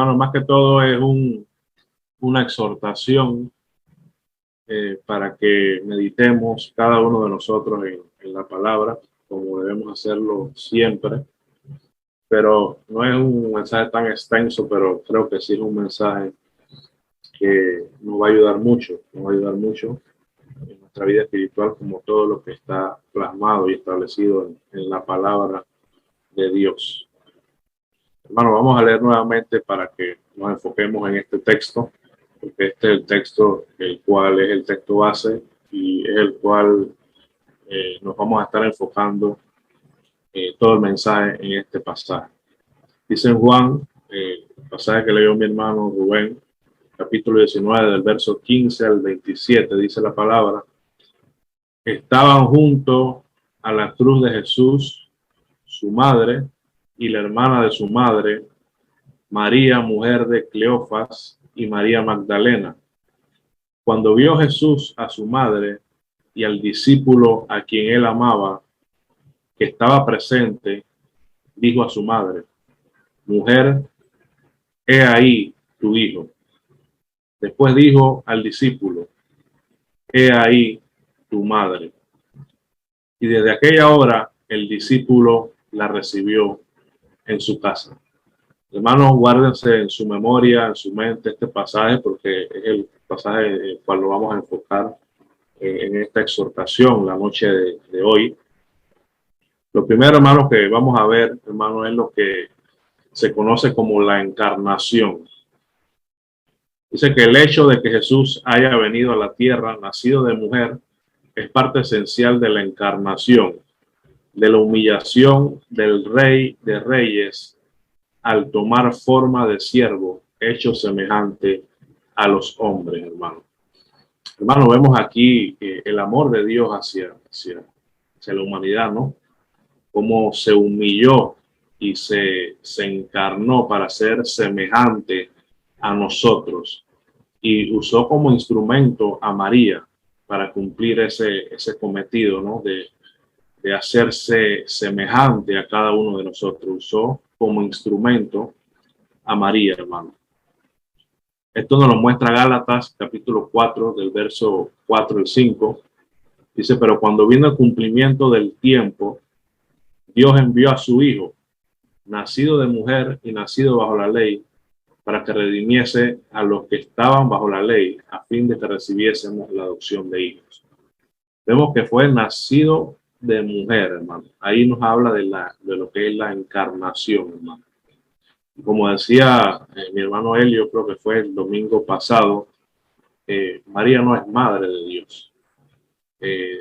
hermano, más que todo es una exhortación para que meditemos cada uno de nosotros en la palabra, como debemos hacerlo siempre. Pero no es un mensaje tan extenso, pero creo que sí es un mensaje que nos va a ayudar mucho, en nuestra vida espiritual, como todo lo que está plasmado y establecido en la palabra de Dios. Hermano, vamos a leer nuevamente para que nos enfoquemos en este texto, porque este es el texto, el cual es el texto base y es el cual nos vamos a estar enfocando todo el mensaje en este pasaje. Dice en Juan, el pasaje que leyó mi hermano Rubén, capítulo 19, del verso 15 al 27, dice la palabra: estaban junto a la cruz de Jesús, su madre y la hermana de su madre, María, mujer de Cleofas, y María Magdalena. Cuando vio Jesús a su madre y al discípulo a quien él amaba, que estaba presente, dijo a su madre: mujer, he ahí tu hijo. Después dijo al discípulo: he ahí tu madre. Y desde aquella hora el discípulo la recibió en su casa. Hermanos, guárdense en su memoria, en su mente este pasaje, porque es el pasaje en el cual lo vamos a enfocar en esta exhortación la noche de hoy. Lo primero, hermanos, que vamos a ver, hermanos, es lo que se conoce como la encarnación. Dice que el hecho de que Jesús haya venido a la tierra, nacido de mujer, es parte esencial de la encarnación, de la humillación del Rey de Reyes al tomar forma de siervo, hecho semejante a los hombres, hermano. Hermano, vemos aquí el amor de Dios hacia la humanidad, ¿no? Cómo se humilló y se encarnó para ser semejante a nosotros, y usó como instrumento a María para cumplir ese cometido, ¿no? De hacerse semejante a cada uno de nosotros. Usó como instrumento a María, hermano. Esto nos lo muestra Gálatas, capítulo 4, del verso 4 al 5. Dice: pero cuando vino el cumplimiento del tiempo, Dios envió a su Hijo, nacido de mujer y nacido bajo la ley, para que redimiese a los que estaban bajo la ley, a fin de que recibiésemos la adopción de hijos. Vemos que fue nacido de mujer, hermano. Ahí nos habla de lo que es la encarnación, hermano. Como decía mi hermano Elio, creo que fue el domingo pasado, María no es madre de Dios.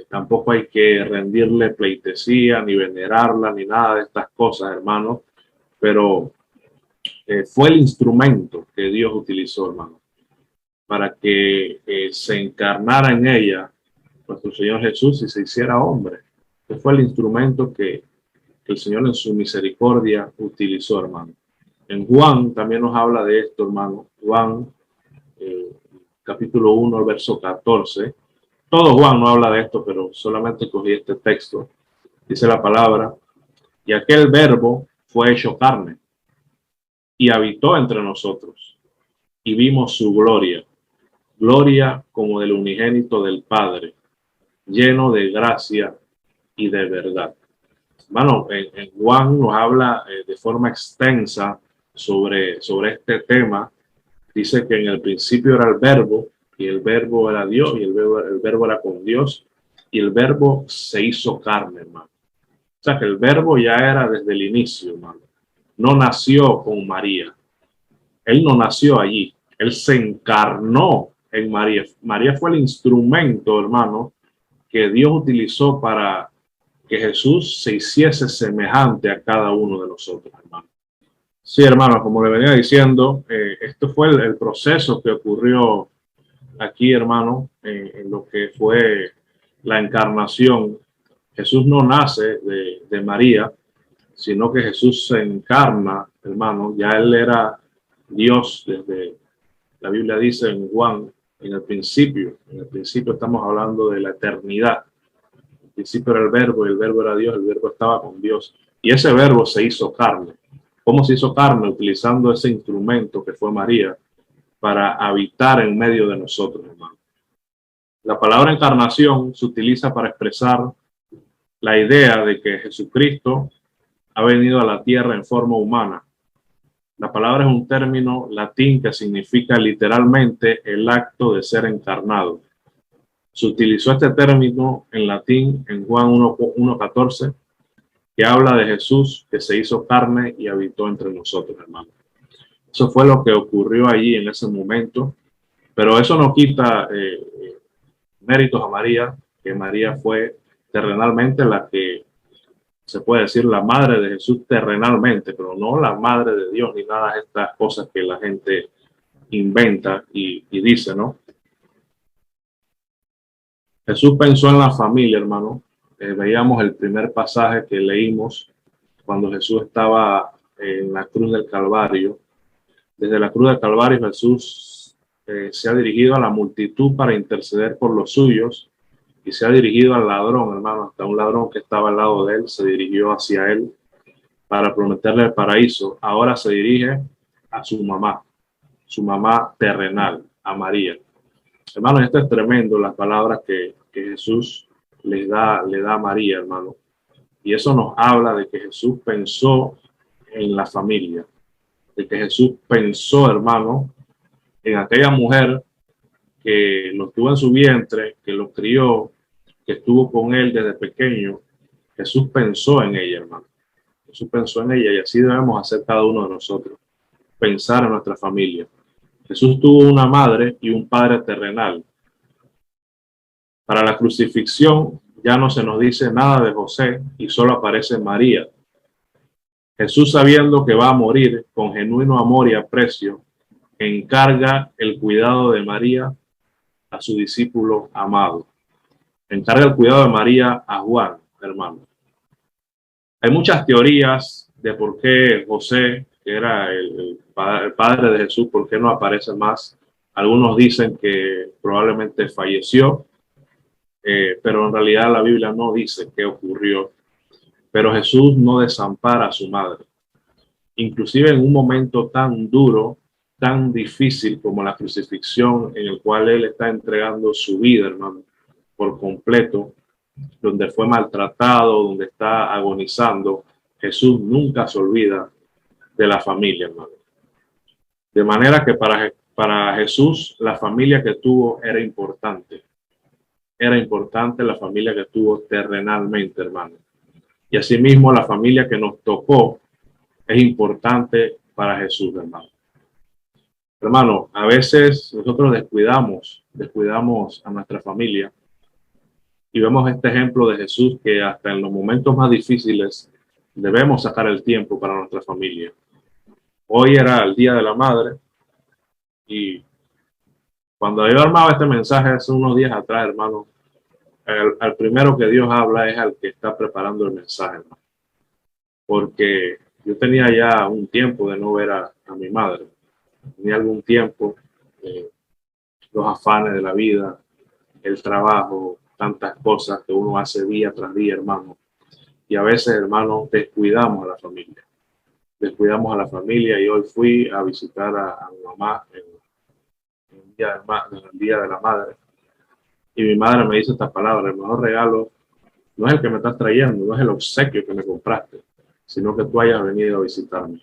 Tampoco hay que rendirle pleitesía, ni venerarla, ni nada de estas cosas, hermano. Pero fue el instrumento que Dios utilizó, hermano, para que se encarnara en ella nuestro Señor Jesús y se hiciera hombre. Ese fue el instrumento que el Señor en su misericordia utilizó, hermano. En Juan también nos habla de esto, hermano. Juan, capítulo 1, verso 14. Todo Juan no habla de esto, pero solamente cogí este texto. Dice la palabra: y aquel verbo fue hecho carne y habitó entre nosotros, y vimos su gloria, gloria como del unigénito del Padre, lleno de gracia y de verdad. Hermano, en Juan nos habla de forma extensa sobre este tema. Dice que en el principio era el verbo, y el verbo era Dios, y el verbo era con Dios, y el verbo se hizo carne, hermano. O sea que el verbo ya era desde el inicio, hermano. No nació con María. Él no nació allí. Él se encarnó en María. María fue el instrumento, hermano, que Dios utilizó para que Jesús se hiciese semejante a cada uno de nosotros, hermano. Sí, hermano, como le venía diciendo, esto fue el proceso que ocurrió aquí, hermano, en lo que fue la encarnación. Jesús no nace de María, sino que Jesús se encarna, hermano. Ya él era Dios desde, la Biblia dice en Juan, en el principio estamos hablando de la eternidad. En el principio era el verbo, y el verbo era Dios, el verbo estaba con Dios, y ese verbo se hizo carne. cómo se hizo carne utilizando ese instrumento que fue María para habitar en medio de nosotros, hermano. La palabra encarnación se utiliza para expresar la idea de que Jesucristo ha venido a la tierra en forma humana. La palabra es un término latín que significa literalmente el acto de ser encarnado. Se utilizó este término en latín en Juan 1:14, que habla de Jesús que se hizo carne y habitó entre nosotros, hermano. Eso fue lo que ocurrió allí en ese momento, pero eso no quita méritos a María, que María fue terrenalmente la que se puede decir la madre de Jesús terrenalmente, pero no la madre de Dios ni nada de estas cosas que la gente inventa y dice, ¿no? Jesús pensó en la familia, hermano. Veíamos el primer pasaje que leímos cuando Jesús estaba en la cruz del Calvario. Desde la cruz del Calvario Jesús se ha dirigido a la multitud para interceder por los suyos y se ha dirigido al ladrón, hermano, hasta un ladrón que estaba al lado de él, se dirigió hacia él para prometerle el paraíso. Ahora se dirige a su mamá terrenal, a María. Hermano, esto es tremendo, las palabras que Jesús le da a María, hermano. Y eso nos habla de que Jesús pensó en la familia, de que Jesús pensó, hermano, en aquella mujer que lo tuvo en su vientre, que lo crió, que estuvo con él desde pequeño. Jesús pensó en ella, hermano. Jesús pensó en ella y así debemos hacer cada uno de nosotros, pensar en nuestra familia. Jesús tuvo una madre y un padre terrenal. Para la crucifixión ya no se nos dice nada de José y solo aparece María. Jesús, sabiendo que va a morir con genuino amor y aprecio, encarga el cuidado de María a su discípulo amado. Encarga el cuidado de María a Juan, hermano. Hay muchas teorías de por qué José, que era el padre de Jesús, por qué no aparece más. Algunos dicen que probablemente falleció, pero en realidad la Biblia no dice qué ocurrió. Pero Jesús no desampara a su madre. Inclusive en un momento tan duro, tan difícil como la crucifixión, en el cual él está entregando su vida, hermano, por completo, donde fue maltratado, donde está agonizando, Jesús nunca se olvida de la familia, hermano. De manera que para Jesús la familia que tuvo era importante. Era importante la familia que tuvo terrenalmente, hermano. Y asimismo la familia que nos tocó es importante para Jesús, hermano. Hermano, a veces nosotros descuidamos a nuestra familia y vemos este ejemplo de Jesús que hasta en los momentos más difíciles debemos sacar el tiempo para nuestra familia. Hoy era el Día de la Madre y cuando yo armaba este mensaje hace unos días atrás, hermano, al primero que Dios habla es al que está preparando el mensaje, hermano. Porque yo tenía ya un tiempo de no ver a mi madre. Tenía algún tiempo, los afanes de la vida, el trabajo, tantas cosas que uno hace día tras día, hermano. Y a veces, hermano, descuidamos a la familia. Descuidamos a la familia y hoy fui a visitar a mi mamá en el día de la Madre. Y mi madre me dice estas palabras: el mejor regalo no es el que me estás trayendo, no es el obsequio que me compraste, sino que tú hayas venido a visitarme.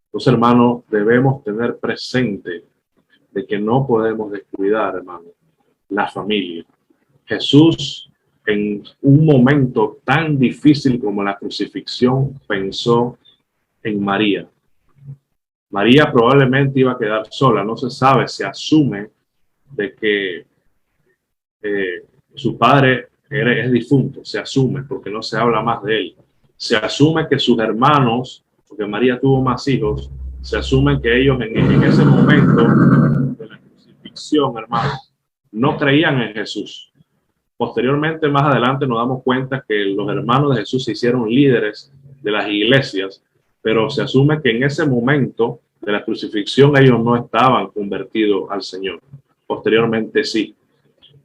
Entonces, hermano, debemos tener presente de que no podemos descuidar, hermano, la familia. Jesús, en un momento tan difícil como la crucifixión, pensó en María. María probablemente iba a quedar sola, no se sabe, se asume de que su padre es difunto, se asume porque no se habla más de él. Se asume que sus hermanos, porque María tuvo más hijos, se asume que ellos en ese momento de la crucifixión, hermano, no creían en Jesús. Posteriormente, más adelante, nos damos cuenta que los hermanos de Jesús se hicieron líderes de las iglesias, pero se asume que en ese momento de la crucifixión ellos no estaban convertidos al Señor. Posteriormente sí.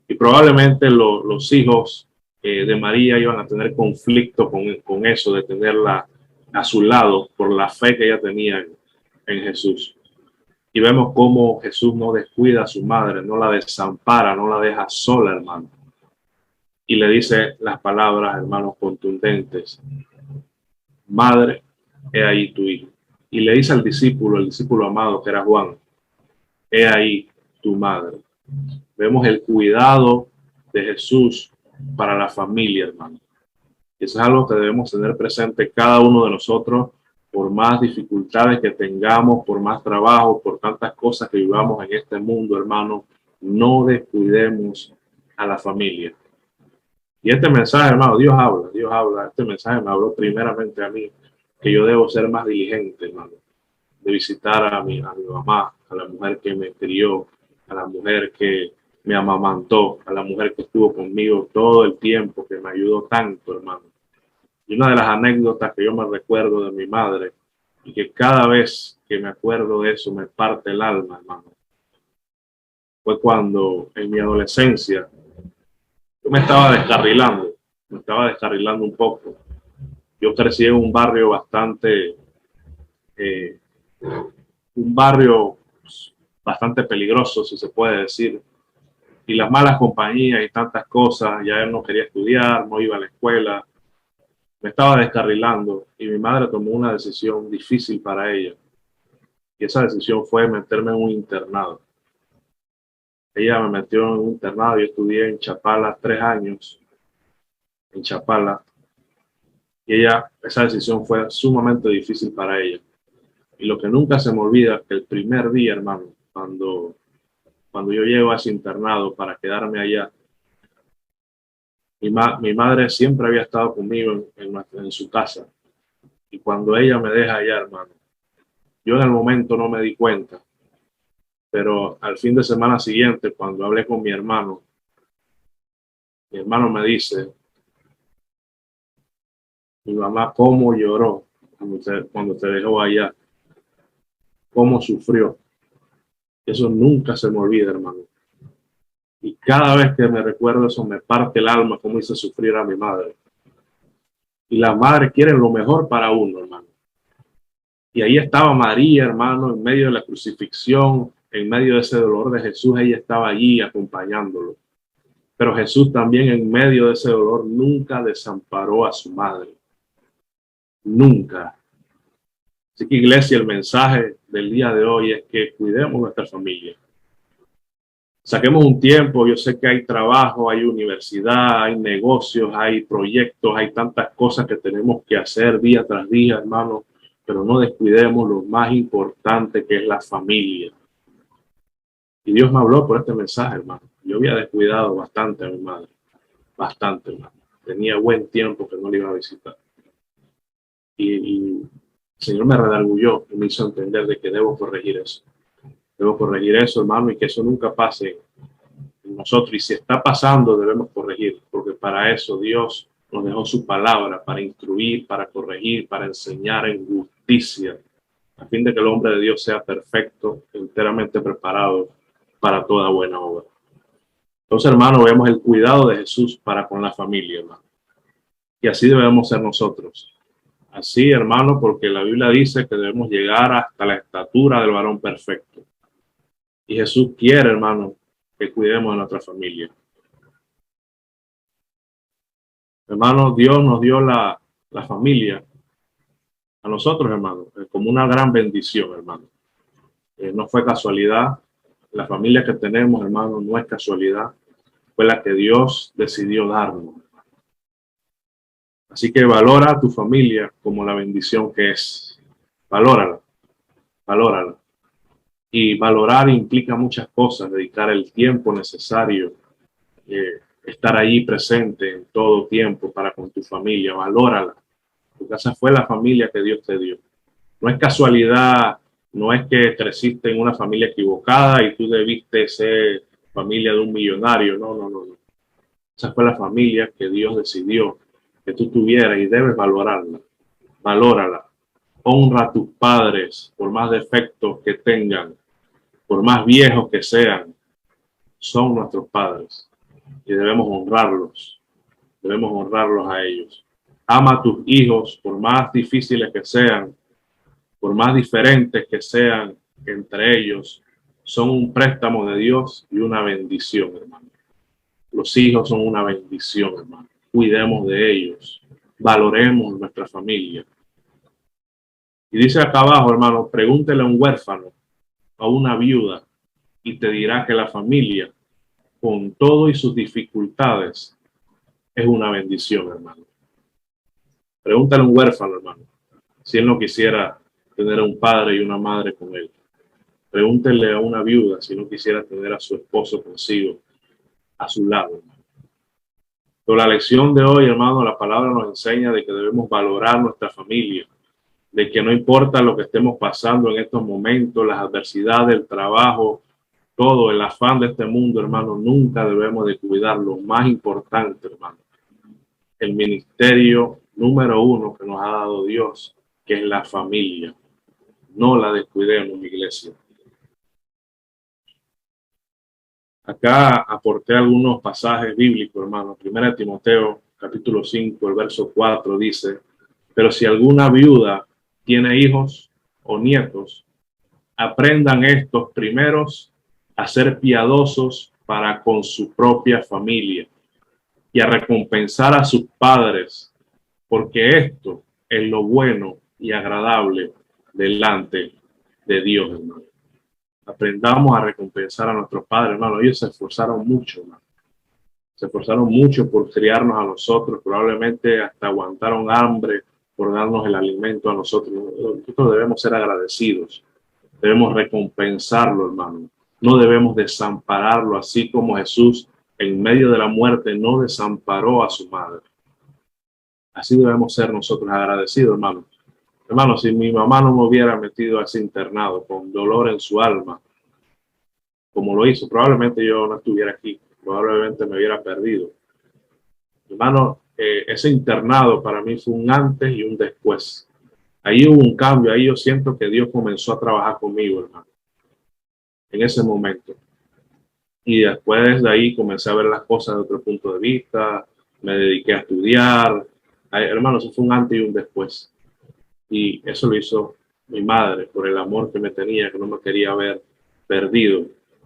Y probablemente los hijos de María iban a tener conflicto con eso, de tenerla a su lado por la fe que ella tenía en Jesús. Y vemos cómo Jesús no descuida a su madre, no la desampara, no la deja sola, hermano. Y le dice las palabras, hermanos, contundentes: madre, he ahí tu hijo. Y le dice al discípulo, el discípulo amado que era Juan: he ahí tu madre. Vemos el cuidado de Jesús para la familia, hermano. Eso es algo que debemos tener presente cada uno de nosotros, por más dificultades que tengamos, por más trabajo, por tantas cosas que vivamos en este mundo, hermano. No descuidemos a la familia. Y este mensaje, hermano, Dios habla. Este mensaje me habló primeramente a mí, que yo debo ser más diligente, hermano, de visitar a mi mamá, a la mujer que me crió, a la mujer que me amamantó, a la mujer que estuvo conmigo todo el tiempo, que me ayudó tanto, hermano. Y una de las anécdotas que yo me recuerdo de mi madre, y que cada vez que me acuerdo de eso me parte el alma, hermano, fue cuando en mi adolescencia yo me estaba descarrilando un poco. Yo crecí en un barrio eh, bastante peligroso, si se puede decir. Y las malas compañías y tantas cosas, ya él no quería estudiar, no iba a la escuela, me estaba descarrilando, y mi madre tomó una decisión difícil para ella. Y esa decisión fue meterme en un internado. Ella me metió en un internado. Yo estudié en Chapala 3 años, en Chapala, y esa decisión fue sumamente difícil para ella. Y lo que nunca se me olvida es que el primer día, hermano, cuando yo llego a ese internado para quedarme allá, mi madre siempre había estado conmigo en su casa. Y cuando ella me deja allá, hermano, yo en el momento no me di cuenta, pero al fin de semana siguiente, cuando hablé con mi hermano me dice: mi mamá cómo lloró cuando te dejó allá, cómo sufrió. Eso nunca se me olvida, hermano. Y cada vez que me recuerdo eso, me parte el alma, cómo hice sufrir a mi madre. Y las madres quieren lo mejor para uno, hermano. Y ahí estaba María, hermano, en medio de la crucifixión, en medio de ese dolor de Jesús. Ella estaba allí acompañándolo. Pero Jesús también, en medio de ese dolor, nunca desamparó a su madre. Nunca. Así que, iglesia, el mensaje del día de hoy es que cuidemos nuestra familia. Saquemos un tiempo. Yo sé que hay trabajo, hay universidad, hay negocios, hay proyectos, hay tantas cosas que tenemos que hacer día tras día, hermano, pero no descuidemos lo más importante, que es la familia. Y Dios me habló por este mensaje, hermano. Yo había descuidado bastante a mi madre, bastante, hermano. Tenía buen tiempo que no le iba a visitar. Y el Señor me redarguyó y me hizo entender de que debo corregir eso. Debo corregir eso, hermano, y que eso nunca pase en nosotros. Y si está pasando, debemos corregir, porque para eso Dios nos dejó su palabra, para instruir, para corregir, para enseñar en justicia, a fin de que el hombre de Dios sea perfecto, enteramente preparado para toda buena obra. Entonces, hermano, vemos el cuidado de Jesús para con la familia, hermano. Y así debemos ser nosotros. Así, hermano, porque la Biblia dice que debemos llegar hasta la estatura del varón perfecto. Y Jesús quiere, hermano, que cuidemos de nuestra familia. Hermano, Dios nos dio la familia a nosotros, hermano, como una gran bendición, hermano. No fue casualidad. La familia que tenemos, hermano, no es casualidad. Fue la que Dios decidió darnos. Así que valora a tu familia como la bendición que es. Valórala, valórala. Y valorar implica muchas cosas: dedicar el tiempo necesario, estar allí presente en todo tiempo para con tu familia. Valórala, porque esa fue la familia que Dios te dio. No es casualidad, no es que creciste en una familia equivocada y tú debiste ser familia de un millonario. No, no, no, no. Esa fue la familia que Dios decidió que tú tuvieras, y debes valorarla. Valórala. Honra a tus padres, por más defectos que tengan, por más viejos que sean. Son nuestros padres y debemos honrarlos a ellos. Ama a tus hijos, por más difíciles que sean, por más diferentes que sean entre ellos, son un préstamo de Dios y una bendición, hermano. Los hijos son una bendición, hermano. Cuidemos de ellos, valoremos nuestra familia. Y dice acá abajo, hermano, pregúntele a un huérfano, a una viuda, y te dirá que la familia, con todo y sus dificultades, es una bendición, hermano. Pregúntale a un huérfano, hermano, si él no quisiera tener a un padre y una madre con él. Pregúntele a una viuda si no quisiera tener a su esposo consigo, a su lado, hermano. Pero la lección de hoy, hermano, la palabra nos enseña de que debemos valorar nuestra familia, de que no importa lo que estemos pasando en estos momentos, las adversidades, el trabajo, todo el afán de este mundo, hermano, nunca debemos de cuidar lo más importante, hermano. El ministerio número uno que nos ha dado Dios, que es la familia. No la descuidemos, iglesia. Acá aporté algunos pasajes bíblicos, hermano. 1 Timoteo, capítulo 5, el verso 4 dice, pero si alguna viuda tiene hijos o nietos, aprendan estos primeros a ser piadosos para con su propia familia y a recompensar a sus padres, porque esto es lo bueno y agradable delante de Dios, hermano. Aprendamos a recompensar a nuestros padres, hermano. Ellos se esforzaron mucho, hermano. Se esforzaron mucho por criarnos a nosotros, probablemente hasta aguantaron hambre por darnos el alimento a nosotros. Nosotros debemos ser agradecidos, debemos recompensarlo, hermano. No debemos desampararlo, así como Jesús en medio de la muerte no desamparó a su madre. Así debemos ser nosotros agradecidos, hermano. Hermano, si mi mamá no me hubiera metido a ese internado con dolor en su alma, como lo hizo, probablemente yo no estuviera aquí, probablemente me hubiera perdido. Hermano, ese internado para mí fue un antes y un después. Ahí hubo un cambio, ahí yo siento que Dios comenzó a trabajar conmigo, hermano, en ese momento. Y después de ahí comencé a ver las cosas de otro punto de vista, me dediqué a estudiar. Ay, hermano, eso fue un antes y un después. Y eso lo hizo mi madre por el amor que me tenía, que no me quería ver perdido,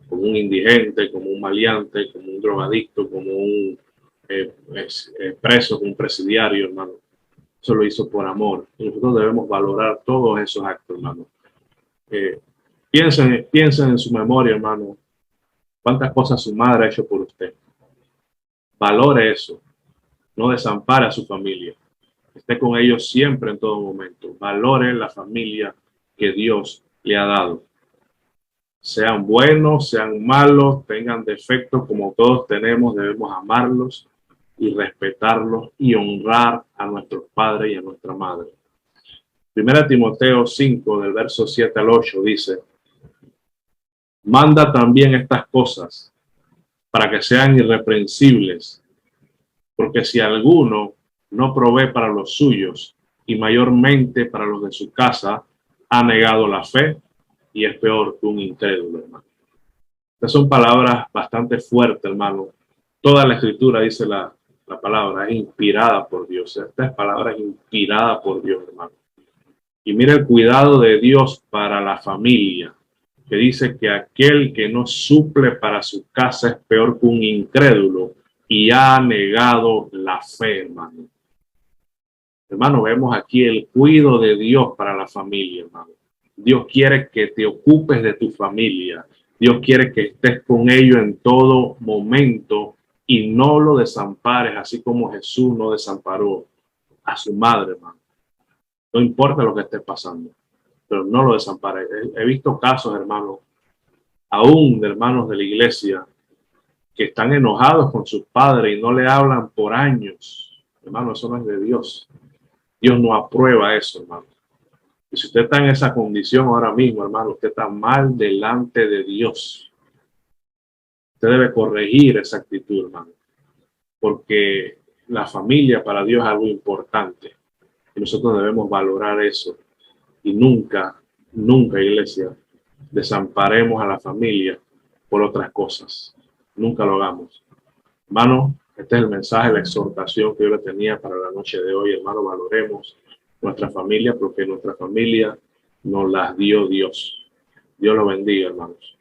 como un indigente, como un maleante, como un drogadicto, como un preso, como un presidiario, hermano. Eso lo hizo por amor. Y nosotros debemos valorar todos esos actos, hermano. Piensen en su memoria, hermano, cuántas cosas su madre ha hecho por usted. Valore eso. No desampare a su familia. Esté con ellos siempre, en todo momento. Valore la familia que Dios le ha dado. Sean buenos, sean malos, tengan defectos como todos tenemos, debemos amarlos y respetarlos y honrar a nuestros padres y a nuestra madre. 1 Timoteo 5, del verso 7 al 8, dice, manda también estas cosas para que sean irreprensibles, porque si alguno no provee para los suyos y mayormente para los de su casa, ha negado la fe y es peor que un incrédulo, hermano. Estas son palabras bastante fuertes, hermano. Toda la escritura, dice la palabra, es inspirada por Dios. Esta palabra es inspirada por Dios, hermano. Y mira el cuidado de Dios para la familia, que dice que aquel que no suple para su casa es peor que un incrédulo y ha negado la fe, hermano. Hermano, vemos aquí el cuidado de Dios para la familia, hermano. Dios quiere que te ocupes de tu familia. Dios quiere que estés con ellos en todo momento y no lo desampares, así como Jesús no desamparó a su madre, hermano. No importa lo que esté pasando, pero no lo desampares. He visto casos, hermano, aún de hermanos de la iglesia que están enojados con sus padres y no le hablan por años. Hermano, eso no es de Dios. Dios no aprueba eso, hermano. Y si usted está en esa condición ahora mismo, hermano, usted está mal delante de Dios. Usted debe corregir esa actitud, hermano. Porque la familia para Dios es algo importante. Y nosotros debemos valorar eso. Y nunca, nunca, iglesia, desamparemos a la familia por otras cosas. Nunca lo hagamos. Hermano, Este es el mensaje, la exhortación que yo le tenía para la noche de hoy, hermano. Valoremos nuestra familia porque nuestra familia nos las dio Dios. Dios lo bendiga, hermanos.